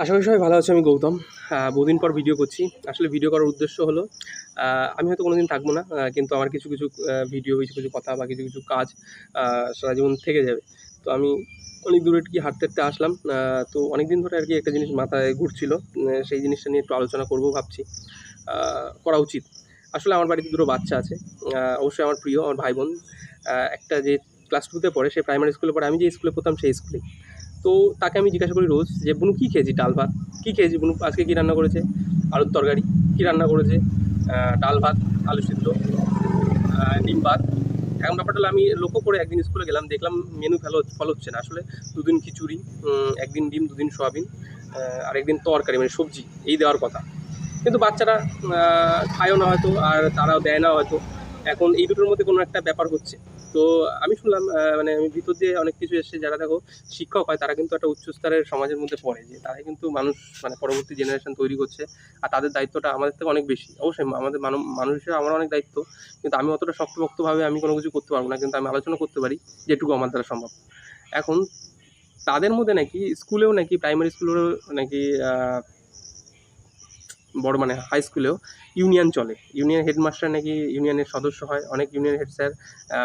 আশা করি সবাই ভালো আছো। আমি গৌতম। বহুদিন পর ভিডিও করছি। আসলে ভিডিও করার উদ্দেশ্য হলো আমি হয়তো কোনোদিন থাকবো না, কিন্তু আমার কিছু কিছু ভিডিও, কিছু কিছু কথা বা কিছু কিছু কাজ সারা জীবন থেকে যাবে। তো আমি অনেক দূরে কি হাঁটতে হাঁটতে আসলাম। তো অনেক দিন ধরে আর কি একটা জিনিস মাথায় ঘুরছিল, সেই জিনিসটা নিয়ে একটু আলোচনা করবো ভাবছি। করা উচিত। আসলে আমার বাড়িতে দুটো বাচ্চা আছে, অবশ্যই আমার প্রিয় আমার ভাই বোন। একটা যে ক্লাস টুতে পড়ে, সে প্রাইমারি স্কুলে পড়ে, আমি যে স্কুলে পড়তাম সেই স্কুলে। তো তাকে আমি জিজ্ঞাসা করি রোজ যে, বুনু কী খেয়েছি? ডাল ভাত। কী খেয়েছি বুনু? আজকে কী রান্না করেছে? আলুর তরকারি। কী রান্না করেছে? ডাল ভাত, আলু সিদ্ধ, ডিম ভাত। এখন ব্যাপারটা হলো, আমি লক্ষ্য করে একদিন স্কুলে গেলাম, দেখলাম মেনু ফলো হচ্ছে না আসলে। দুদিন খিচুড়ি, একদিন ডিম, দুদিন সোয়াবিন, আর একদিন তরকারি মানে সবজি, এই দেওয়ার কথা। কিন্তু বাচ্চারা খায়ও না হয়তো, আর তারাও দেয় না হয়তো। এখন এই দুটোর মধ্যে কোনো একটা ব্যাপার হচ্ছে। তো আমি শুনলাম, মানে আমি ভিতর দিয়ে অনেক কিছু এসছে, যারা দেখো শিক্ষক হয় তারা কিন্তু একটা উচ্চস্তরের সমাজের মধ্যে পড়ে, যে তারা কিন্তু মানুষ, মানে পরবর্তী জেনারেশন তৈরি করছে। আর তাদের দায়িত্বটা আমাদের থেকে অনেক বেশি। অবশ্যই আমাদের মানুষ হিসেবে আমার অনেক দায়িত্ব, কিন্তু আমি অতটা শক্তপোক্তভাবে আমি কোনো কিছু করতে পারবো না, কিন্তু আমি আলোচনা করতে পারি যেটুকু আমার দ্বারা সম্ভব। এখন তাদের মধ্যে নাকি স্কুলেও, নাকি প্রাইমারি স্কুলেও, নাকি বড় মানে হাই স্কুলেও ইউনিয়ন চলে। ইউনিয়ন হেডমাস্টার নাকি ইউনিয়নের সদস্য হয়, অনেক ইউনিয়ন হেড স্যার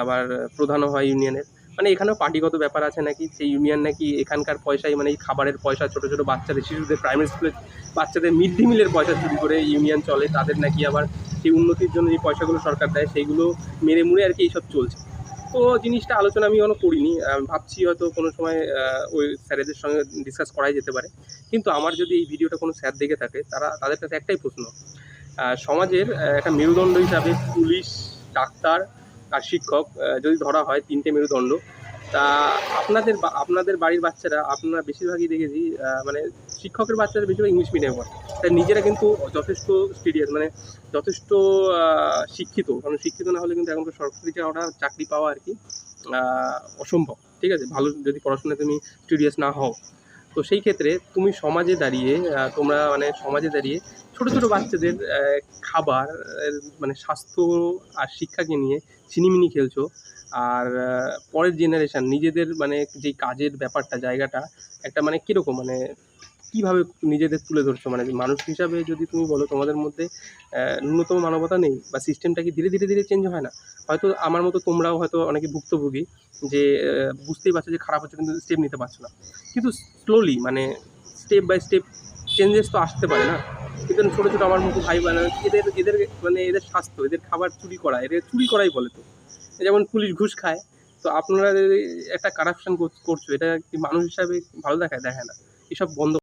আবার প্রধানও হয় ইউনিয়নের। মানে এখানেও পার্টিগত ব্যাপার আছে নাকি, সেই ইউনিয়ন নাকি এখানকার পয়সায়, মানে এই খাবারের পয়সা, ছোটো ছোটো বাচ্চাদের, শিশুদের, প্রাইমারি স্কুলের বাচ্চাদের মিড ডে মিলের পয়সা চুরি করে ইউনিয়ন চলে। তাদের নাকি আবার সেই উন্নতির জন্য যে পয়সাগুলো সরকার দেয়, সেইগুলো মেরে মুড়ে আর কি এইসব চলছে। তো জিনিসটা আলোচনা আমি এখনও করিনি, ভাবছি হয়তো কোনো সময় ওই স্যারেদের সঙ্গে ডিসকাস করাই যেতে পারে। কিন্তু আমার যদি এই ভিডিওটা কোনো স্যার দেখে থাকে, তাদের কাছে একটাই প্রশ্ন। সমাজের একটা মেরুদণ্ড হিসাবে পুলিশ, ডাক্তার আর শিক্ষক যদি ধরা হয়, তিনটে মেরুদণ্ড, তা আপনাদের বাড়ির বাচ্চারা, আপনারা বেশিরভাগই দেখেছি, মানে শিক্ষকের বাচ্চারা বেশিরভাগ ইংলিশ মিডিয়ামে পড়ে। তাই নিজেরা কিন্তু যথেষ্ট স্টুডিয়াস, মানে যথেষ্ট শিক্ষিত। কারণ শিক্ষিত না হলে কিন্তু এখনকার সরকারি চাকরি পাওয়া আর কি অসম্ভব। ঠিক আছে, ভালো যদি পড়াশোনায় তুমি স্টুডিয়াস না হও। তো সেই ক্ষেত্রে তুমি সমাজে দাঁড়িয়ে, তোমরা মানে সমাজে দাঁড়িয়ে ছোটো ছোটো বাচ্চাদের খাবার, মানে স্বাস্থ্য আর শিক্ষাকে নিয়ে ছিনিমিনি খেলছো। আর পরের জেনারেশান নিজেদের, মানে যেই কাজের ব্যাপারটা, জায়গাটা একটা মানে কীরকম, মানে কীভাবে নিজেদের তুলে ধরছো? মানে মানুষ হিসাবে যদি তুমি বলো, তোমাদের মধ্যে ন্যূনতম মানবতা নেই, বা সিস্টেমটা কি ধীরে ধীরে ধীরে চেঞ্জ হয় না? হয়তো আমার মতো তোমরাও হয়তো অনেকে ভুক্তভোগী, যে বুঝতেই পারছো যে খারাপ হচ্ছে, কিন্তু স্টেপ নিতে পারছো না। কিন্তু স্লোলি, মানে স্টেপ বাই স্টেপ চেঞ্জেস তো আসতে পারে না? কিন্তু ছোটো ছোটো আমার মতো ভাই বোনেরা, এদের মানে এদের স্বাস্থ্য, এদের খাবার চুরি করা, এদের চুরি করাই বলে তো। যেমন পুলিশ ঘুষ খায়, তো আপনারা একটা কারাপশন করছো, এটা কি মানুষ হিসাবে ভালো দেখায়? দেখায় না। এসব বন্ধ